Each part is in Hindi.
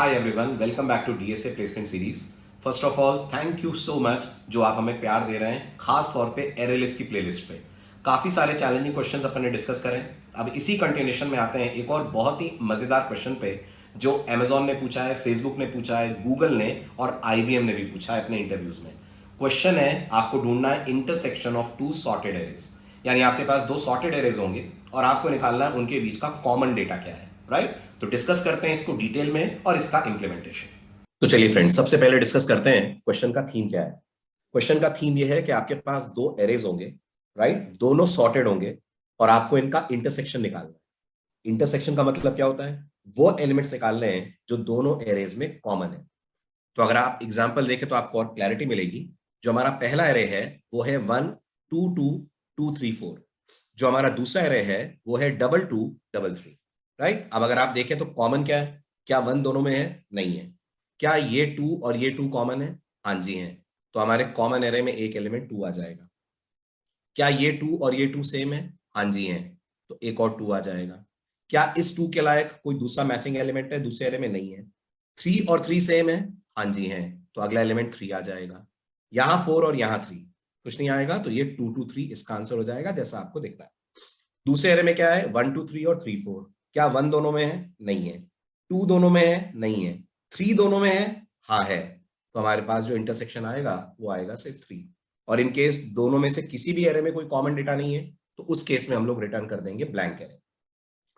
Hi everyone, welcome back to DSA placement series. First of all thank you so much जो आप हमें प्यार दे रहे हैं, खास तौर पे एरेलिस की प्लेलिस्ट पे। काफ़ी सारे चैलेंजिंग क्वेश्चंस अपन ने डिस्कस करें। अब इसी कंटिन्यूएशन में आते हैं एक और बहुत ही मज़ेदार क्वेश्चन पे जो अमेजॉन ने पूछा है, फेसबुक ने पूछा है, गूगल ने और आईबीएम ने भी पूछा है अपने इंटरव्यूज में। क्वेश्चन है, आपको ढूंढना है intersection of two sorted arrays, यानी आपके पास दो सॉर्टेड एरेज होंगे और आपको निकालना है उनके बीच का कॉमन डेटा क्या है, राइट? तो डिस्कस करते हैं इसको डिटेल में और इसका इंप्लीमेंटेशन। तो चलिए फ्रेंड्स, सबसे पहले डिस्कस करते हैं क्वेश्चन का थीम क्या है। क्वेश्चन का थीम ये है कि आपके पास दो एरेज होंगे, राइट? दोनों सॉर्टेड होंगे और आपको इनका इंटरसेक्शन निकालना है। इंटरसेक्शन का मतलब क्या होता है? वो एलिमेंट्स निकालने हैं जो दोनों एरेज में कॉमन है। तो अगर आप एग्जाम्पल देखें तो आपको और क्लैरिटी मिलेगी। जो हमारा पहला एरे है वो है 1 2 2 2 3 4। जो हमारा दूसरा एरे है वो है 2 2 3 3, राइट? अब अगर आप देखें तो कॉमन क्या है? क्या 1 दोनों में है? नहीं है। क्या ये 2 और ये 2 कॉमन है? हाँ जी है। तो हमारे कॉमन एरे में एक एलिमेंट 2 आ जाएगा। क्या ये 2 और ये 2 सेम है? हाँ जी है। तो एक और 2 आ जाएगा। क्या इस 2 के लायक कोई दूसरा मैचिंग एलिमेंट है? दूसरे एरे में नहीं है। 3 और 3 सेम है? हाँ जी है। तो अगला एलिमेंट 3 आ जाएगा। यहां 4 और यहां 3 कुछ नहीं आएगा, तो ये 2 2 3 इसका आंसर हो जाएगा जैसा आपको दिख रहा है। दूसरे एरे में क्या है? 1 2 3 और 3 4। क्या 1 दोनों में है? नहीं है। 2 दोनों में है? नहीं है। 3 दोनों में है? हाँ है। तो हमारे पास जो इंटरसेक्शन आएगा वो आएगा सिर्फ 3। और इन केस दोनों में से किसी भी एरे में कोई कॉमन डेटा नहीं है तो उस केस में हम लोग रिटर्न कर देंगे ब्लैंक एरे।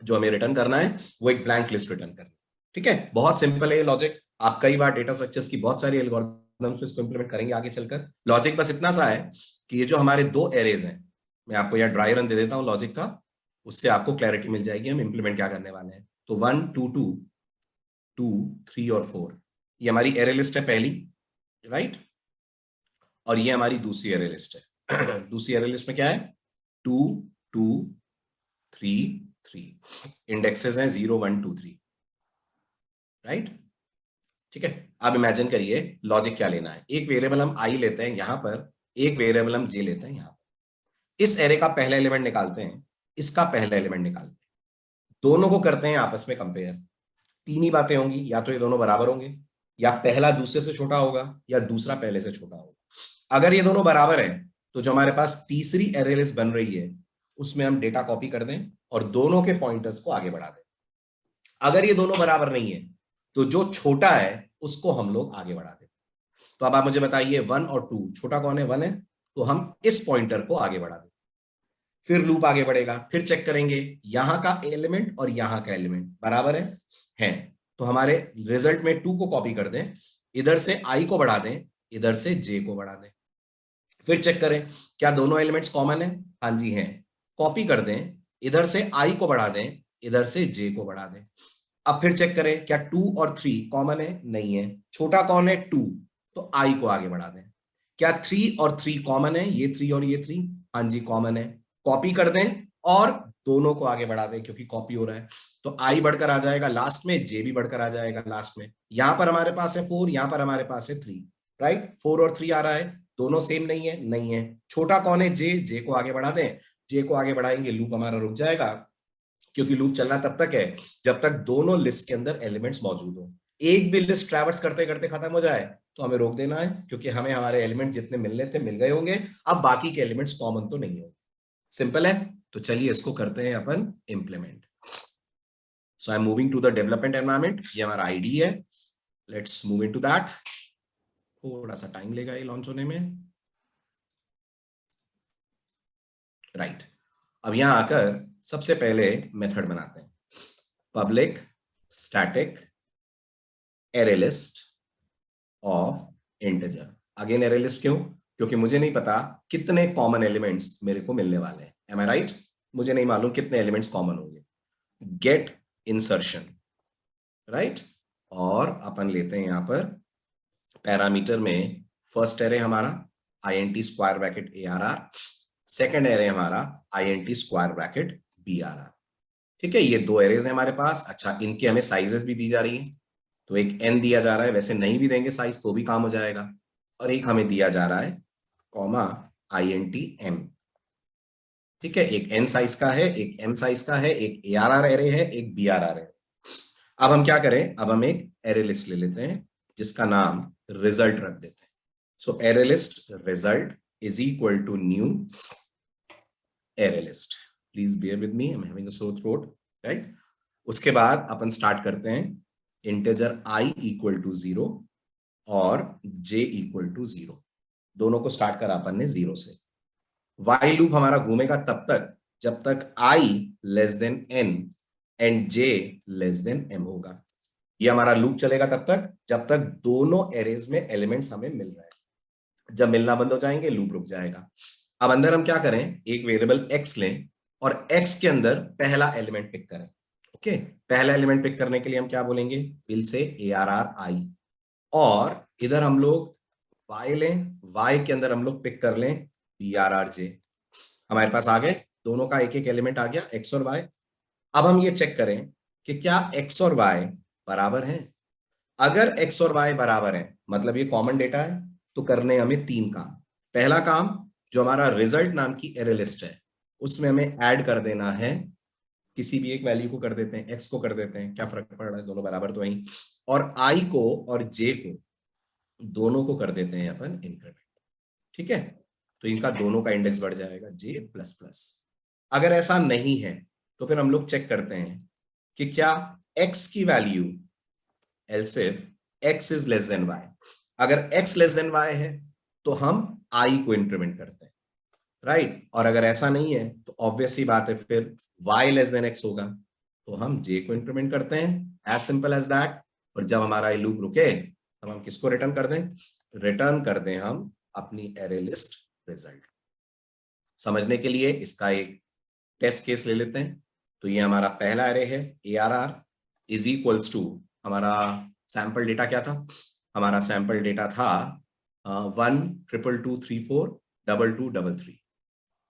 जो हमें रिटर्न करना है वो एक ब्लैंक लिस्ट रिटर्न करना है। ठीक है, बहुत सिंपल है ये लॉजिक। आप कई बार डेटा स्ट्रक्चर्स की बहुत सारी एल्गोरिथम्स इसको इंप्लीमेंट करेंगे आगे चलकर। लॉजिक बस इतना सा है कि ये जो हमारे दो एरेज हैं, मैं आपको यहाँ ड्राई रन दे देता हूँ लॉजिक का, उससे आपको क्लैरिटी मिल जाएगी हम इंप्लीमेंट क्या करने वाले हैं। तो 1 2 2 2 3 और 4 ये हमारी एरे लिस्ट है पहली, राइट? और ये हमारी दूसरी एरे लिस्ट है। दूसरी एरे लिस्ट में क्या है? 2 2 3 3। इंडेक्सेस हैं 0 1 2 3, राइट? ठीक है। अब इमेजिन करिए लॉजिक क्या लेना है। एक वेरिएबल हम आई लेते हैं यहां पर, एक वेरिएबल हम जे लेते हैं यहां पर। इस एरे का पहला एलिमेंट निकालते हैं, इसका पहला एलिमेंट निकालते हैं, दोनों को करते हैं आपस में कंपेयर। तीन ही बातें होंगी, या तो ये दोनों बराबर होंगे, या पहला दूसरे से छोटा होगा, या दूसरा पहले से छोटा होगा। अगर ये दोनों बराबर हैं तो जो हमारे पास तीसरी एरे लिस्ट बन रही है उसमें हम डेटा कॉपी कर दें और दोनों के पॉइंटर्स को आगे बढ़ा दें। अगर ये दोनों बराबर नहीं है तो जो छोटा है उसको हम लोग आगे बढ़ा दें। तो अब आप मुझे बताइए 1 और 2, छोटा कौन है? 1 है, तो हम इस पॉइंटर को आगे बढ़ा दें। फिर लूप आगे बढ़ेगा, फिर चेक करेंगे यहां का एलिमेंट और यहां का एलिमेंट बराबर है। तो हमारे रिजल्ट में 2 को कॉपी कर दें, इधर से आई को बढ़ा दें, इधर से जे को बढ़ा दें। फिर चेक करें क्या दोनों एलिमेंट्स कॉमन है? हाँ जी हैं। कॉपी कर दें, इधर से आई को बढ़ा दें, इधर से जे को बढ़ा दें। अब फिर चेक करें क्या 2 और 3 कॉमन है? नहीं है। छोटा कौन है? 2, तो आई को आगे बढ़ा दें। क्या 3 और 3 कॉमन है? ये 3 और ये 3, हाँ जी कॉमन है। कॉपी कर दें और दोनों को आगे बढ़ा दें क्योंकि कॉपी हो रहा है। तो आई बढ़कर आ जाएगा लास्ट में, जे भी बढ़कर आ जाएगा लास्ट में। यहां पर हमारे पास है 4, यहां पर हमारे पास है 3, राइट? 4 और 3 आ रहा है, दोनों सेम नहीं है? नहीं है। छोटा कौन है? जे को आगे बढ़ा दें। जे को आगे बढ़ाएंगे, लूप हमारा रुक जाएगा, क्योंकि लूप चलना तब तक है जब तक दोनों लिस्ट के अंदर एलिमेंट्स मौजूद हो। एक भी लिस्ट ट्रैवर्स करते करते खत्म हो जाए तो हमें रोक देना है, क्योंकि हमें हमारे एलिमेंट जितने मिलने थे मिल गए होंगे। अब बाकी के एलिमेंट्स कॉमन तो नहीं होंगे। सिंपल है। तो चलिए इसको करते हैं अपन implement. So I am moving to the development environment. ये हमारा आईडी है, लेट्स मूव इनटू दैट। थोड़ा सा टाइम लेगा ये लॉन्च होने में, राइट? अब यहां आकर सबसे पहले मेथड बनाते हैं, public static array list of integer. Again array list क्यों? क्योंकि मुझे नहीं पता कितने कॉमन एलिमेंट्स मेरे को मिलने वाले हैं। Am I right? मुझे नहीं मालूम कितने एलिमेंट्स कॉमन होंगे। Get insertion, right? और अपन लेते हैं यहां पर पैरामीटर में फर्स्ट एरे हमारा INT square bracket ARR, second array हमारा INT स्क्वायर ब्रैकेट BRR। ठीक है, ये दो एरेज हैं हमारे पास। अच्छा, इनके हमें साइजेस भी दी जा रही है। तो एक n दिया जा रहा है, वैसे नहीं भी देंगे साइज तो भी काम हो जाएगा। और एक हमें दिया जा रहा है कॉमा INT m। ठीक है, एक n साइज का है, एक m साइज का है, एक ARR एरे है, एक BRR है। अब हम क्या करें? अब हम एक एरे लिस्ट ले लेते हैं जिसका नाम रिजल्ट रख देते हैं। So array list result is equal to new array list. Please bear with me, I'm having a sore throat, right? उसके बाद अपन स्टार्ट करते हैं इंटीजर i इक्वल टू 0 और j इक्वल टू 0, दोनों को स्टार्ट करा अपन ने 0 से। वाइल लूप हमारा घूमेगा तब तक जब तक i less than n and j less than m होगा। ये हमारा लूप चलेगा तब तक जब तक दोनों एरेज में एलिमेंट्स हमें मिल रहे हैं। जब मिलना बंद हो जाएंगे लूप रुक जाएगा। अब अंदर हम क्या करें, एक वेरिएबल x लें और x के अंदर पहला एलिमेंट पिक करें। ओके, पहला एलिमेंट पिक करने के लिए हम क्या बोलेंगे, विल से ARR I, और इधर हम लोग y लें, y के अंदर हम लोग पिक कर लें BRR J। हमारे पास आ गए, दोनों का एक एक एलिमेंट आ गया x और y। अब हम ये चेक करें कि क्या x और y बराबर हैं। अगर x और y बराबर हैं मतलब ये कॉमन डेटा है, तो करने हमें 3 काम। पहला काम, जो हमारा रिजल्ट नाम की एरे लिस्ट है उसमें हमें ऐड कर देना है, किसी भी एक वैल्यू को कर देते हैं, x को कर देते हैं, क्या फर्क पड़ रहा है, दोनों बराबर तो वही, और i को और j को, दोनों को कर देते हैं अपन इंक्रीमेंट। ठीक है, तो इनका दोनों का इंडेक्स बढ़ जाएगा j++। अगर ऐसा नहीं है तो फिर हम लोग चेक करते हैं कि क्या x की value, else if x is less than y, अगर x लेस देन y है तो हम i को इंक्रीमेंट करते हैं, राइट? और अगर ऐसा नहीं है तो ऑब्वियस ही बात है फिर y लेस देन x होगा, तो हम j को इंक्रीमेंट करते हैं, एज सिंपल एज दैट। और जब हमारा लूप रुके तब हम किसको रिटर्न कर दें, रिटर्न कर दें हम अपनी एरे लिस्ट रिजल्ट। समझने के लिए इसका एक टेस्ट केस ले लेते हैं। तो ये हमारा पहला एरे है, ARR इज इक्वल्स टू, हमारा सैंपल डेटा क्या था, हमारा सैंपल डेटा था 12223422233,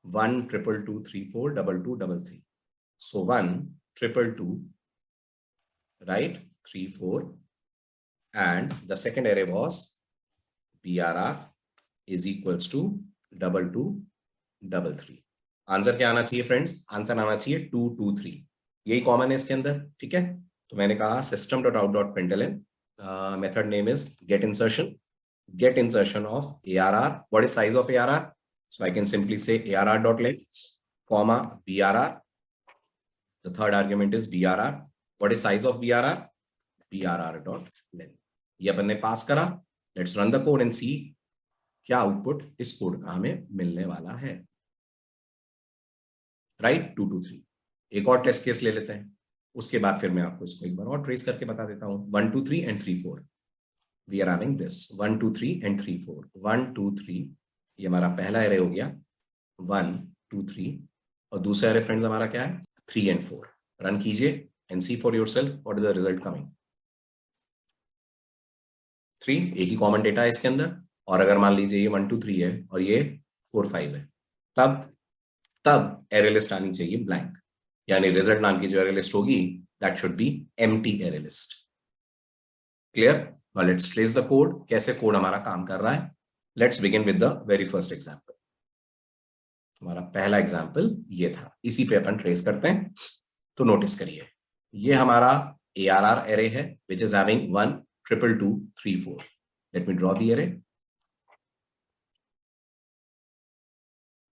12223422233। so 12222, right, 34, and the second array was BRR is equals to 2233। Answer क्या आना चाहिए फ्रेंड्स, आंसर आना चाहिए 223, यही कॉमन है इसके अंदर। ठीक है, तो मैंने कहा system.out.println, method name is get insertion of ARR। what is size of ARR? so I can simply say ARR.length comma BRR, the third argument is BRR। what is size of BRR? BRR.length। ये अपन ने पास करा। Let's run the code and see क्या आउटपुट इस कोड का हमें मिलने वाला है, राइट? 223। एक और टेस्ट केस ले लेते हैं, उसके बाद फिर मैं आपको इसको एक बार और ट्रेस करके बता देता हूं। 1 2 3 and 3 4, we are having this 1 2 3 and 3 4, 1 2 3, ये हमारा पहला एरे हो गया 1 2 3, और दूसरा एरे फ्रेंड्स हमारा क्या है 3 and 4। रन कीजिए and see for yourself what is the result coming. 3, एक ही कॉमन डेटा है इसके अंदर, और अगर मान लीजिए ये 1 2 3 है और ये 4 5 है, तब एरे लिस्ट आनी चाहिए ब्लैंक, यानी रिजल्ट नाम की जो एरे लिस्ट होगी that should be empty array list. Clear? Now let's trace the code, कैसे कोड हमारा काम कर रहा है। Let's begin with the very first example. हमारा पहला एग्जांपल ये था, इसी पे अपन ट्रेस करते हैं। तो नोटिस करिए, ये हमारा ARR एरे है which is having 1 2 2 3 4। Let me draw the array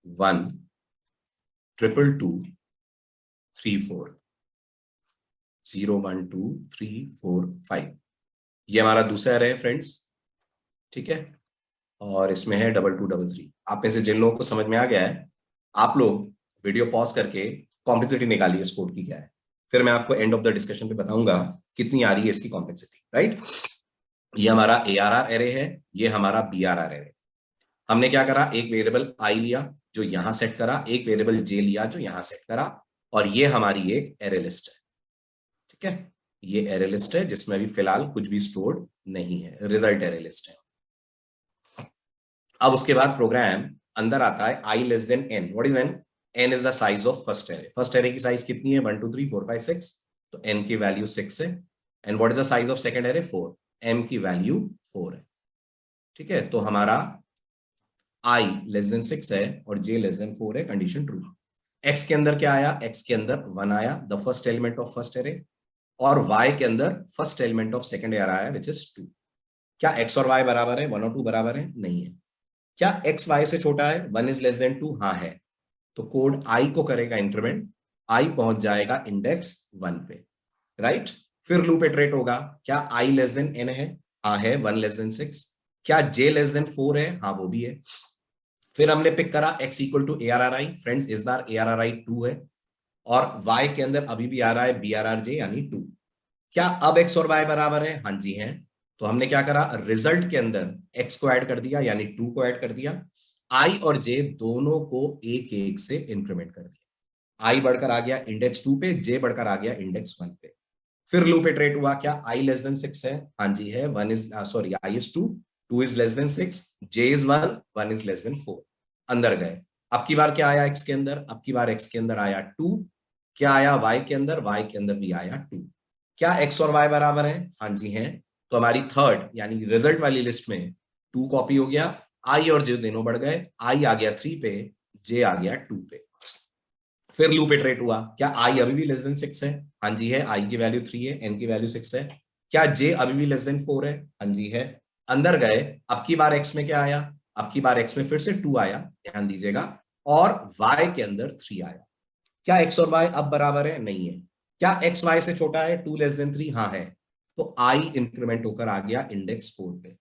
1 2 2 3 4 0 1 2 3 4 5। ये हमारा दूसरा एरे है फ्रेंड्स, ठीक है, और इसमें है 2 2 3 3। आप में से जिन लोगों को समझ में आ गया है, आप लोग वीडियो पॉज करके कॉम्प्लेक्सिटी निकालिए इस कोड की क्या है, फिर मैं आपको एंड ऑफ द डिस्कशन पे बताऊंगा कितनी आ रही है इसकी कॉम्प्लेक्सिटी, राइट? ये हमारा ARR एरे है, ये हमारा BRR एरे। हमने क्या करा, एक वेरिएबल i लिया जो यहां सेट करा, एक वेरिएबल j लिया जो यहां सेट करा, और ये हमारी एक एरे लिस्ट है। ठीक है, ये एरे लिस्ट है जिसमें अभी फिलहाल कुछ भी स्टोर्ड नहीं है, रिजल्ट एरे लिस्ट है। अब उसके बाद प्रोग्राम अंदर आता है i less than n। What is n? n is the size of first array. First array की साइज कितनी है 1 2 3 4 5 6, तो n की वैल्यू 6 है। And what is the size of second array 4, m की वैल्यू 4 है। ठीक है, तो हमारा i लेस देन 6 है और j लेस देन 4 है, कंडीशन ट्रू। x के अंदर क्या आया, x के अंदर 1 आया, the first element of first array, और y के अंदर first element of second AR आया विच इज 2। क्या x और y बराबर है, 1 और 2 बराबर है? नहीं है। क्या x y से छोटा है, 1 इज लेस देन 2? हाँ है। तो कोड i को करेगा इंक्रीमेंट, i पहुंच जाएगा इंडेक्स 1 पे, राइट? फिर लूप इटरेट होगा, क्या i लेस देन n है? हाँ है, 1 लेस देन 6। क्या j लेस देन 4 है? हाँ वो भी है। फिर हमने पिक करा x equal to ARRI, friends इस बार ARRI 2 है और y के अंदर अभी भी आ रहा है BRRJ यानी 2। क्या अब x और y बराबर है? हाँ जी है। तो हमने क्या करा, रिजल्ट के अंदर x को ऐड कर दिया यानी 2 को ऐड कर दिया, i और j दोनों को एक एक से इंक्रीमेंट कर दिया। i बढ़कर आ गया इंडेक्स 2 पे, j बढ़कर आ गया इंडेक्स 1 पे। फिर लूप इटरेट हुआ, क्या i लेस देन 6 है? हाँ जी है। 1 is sorry i is 2, 2 is less than 6, j is 1, 1 is less than 4। अंदर गए, अब की बार क्या आया x के अंदर? अब की बार x के अंदर आया 2। क्या आया y के अंदर? y के अंदर भी आया 2। क्या x और y बराबर है? हाँ जी है। तो हमारी थर्ड यानी रिजल्ट वाली लिस्ट में 2 कॉपी हो गया, i और j दोनों बढ़ गए, i आ गया 3 पे, j आ गया 2 पे। फिर लूप इटरेट हुआ, क्या i अभी भी लेस देन 6 है? हाँ जी है। i की वैल्यू 3 है, n की वैल्यू 6 है। क्या j अभी भी लेस देन 4 है? हाँ जी है। अंदर गए, अब की बार x में क्या आया? अब की बार x में फिर से 2 आया, ध्यान दीजिएगा, और y के अंदर 3 आया। क्या x और y अब बराबर है? नहीं है। क्या x y से छोटा है, 2 लेस देन 3? हाँ है। तो i इंक्रीमेंट होकर आ गया इंडेक्स 4 पे।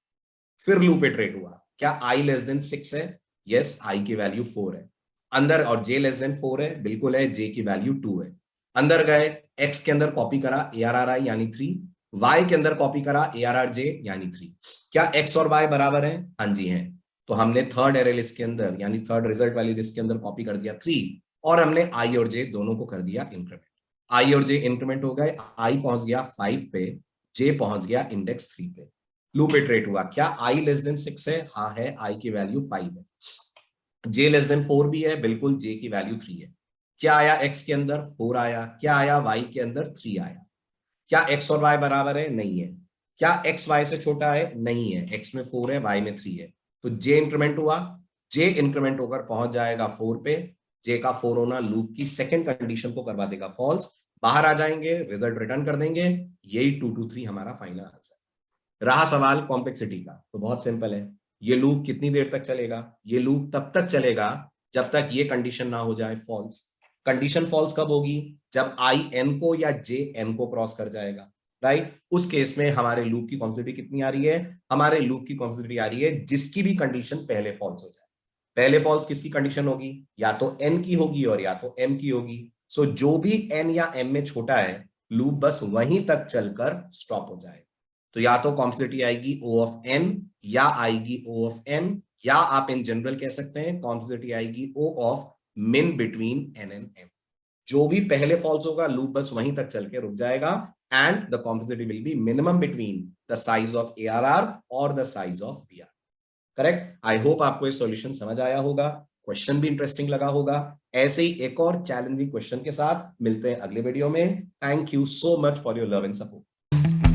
फिर लूप इटरेट हुआ, क्या i लेस देन 6 है? यस, i की वैल्यू 4 है। अंदर, और j लेस देन 4 है? बिल्कुल है, j की वैल्यू 2 है। अंदर गए, x के अंदर कॉपी करा ARRI यानी 3, y के अंदर कॉपी करा ARRJ यानी 3। क्या x और y बराबर है? हाँ जी है। तो हमने थर्ड एरे लिस्ट के अंदर यानी थर्ड रिजल्ट वाली लिस्ट के अंदर कॉपी कर दिया 3 और हमने i और j दोनों को कर दिया इंक्रीमेंट। i और j इंक्रीमेंट हो गए, i पहुंच गया 5 पे, j पहुंच गया इंडेक्स 3 पे। लूप इटरेट हुआ, क्या i लेस देन 6 है? हाँ है, i की वैल्यू 5 है। j लेस देन 4 भी है, बिल्कुल, j की वैल्यू 3 है। क्या आया x के अंदर? 4 आया। क्या आया y के अंदर? 3 आया। क्या x और y बराबर है? नहीं है। क्या x y से छोटा है? नहीं है, x में 4 है, y में 3 है। तो j इंक्रीमेंट हुआ, j इंक्रीमेंट होकर पहुंच जाएगा 4 पे, j का 4 होना लूप की सेकंड कंडीशन को करवा देगा फॉल्स, बाहर आ जाएंगे, रिजल्ट रिटर्न कर देंगे, यही 2 2 3 हमारा फाइनल आंसर। रहा सवाल कॉम्प्लेक्सिटी का, तो बहुत सिंपल है, ये लूप कितनी देर तक चलेगा? ये लूप तब तक चलेगा जब तक ये कंडीशन ना हो जाए फॉल्स। कंडीशन फॉल्स कब होगी? जब आई एन को या जे एन को क्रॉस कर जाएगा, राइट? उस केस में हमारे लूप की कॉम्प्लेक्सिटी कितनी आ रही है? हमारे लूप की कॉम्प्लेक्सिटी आ रही है जिसकी भी कंडीशन पहले फॉल्स हो जाए। पहले फॉल्स किसकी कंडीशन होगी? या तो एन की होगी और या तो एम की होगी। सो जो भी एन या एम में छोटा है, लूप बस वहीं तक चलकर स्टॉप हो जाए। तो या तो कॉम्प्लेक्सिटी आएगी O ऑफ n या आएगी O ऑफ m, या आप इन जनरल कह सकते हैं कॉम्प्लेक्सिटी आएगी O ऑफ मिन बिटवीन n एंड m। जो भी पहले फॉल्स होगा, लूप बस वहीं तक चल के रुक जाएगा and the complexity will be minimum between the size of ARR और the size of BR। Correct? I hope आपको ये सॉल्यूशन समझ आया होगा, क्वेश्चन भी इंटरेस्टिंग लगा होगा। ऐसे ही एक और चैलेंजिंग क्वेश्चन के साथ मिलते हैं अगले वीडियो में। Thank you so much for your love and support.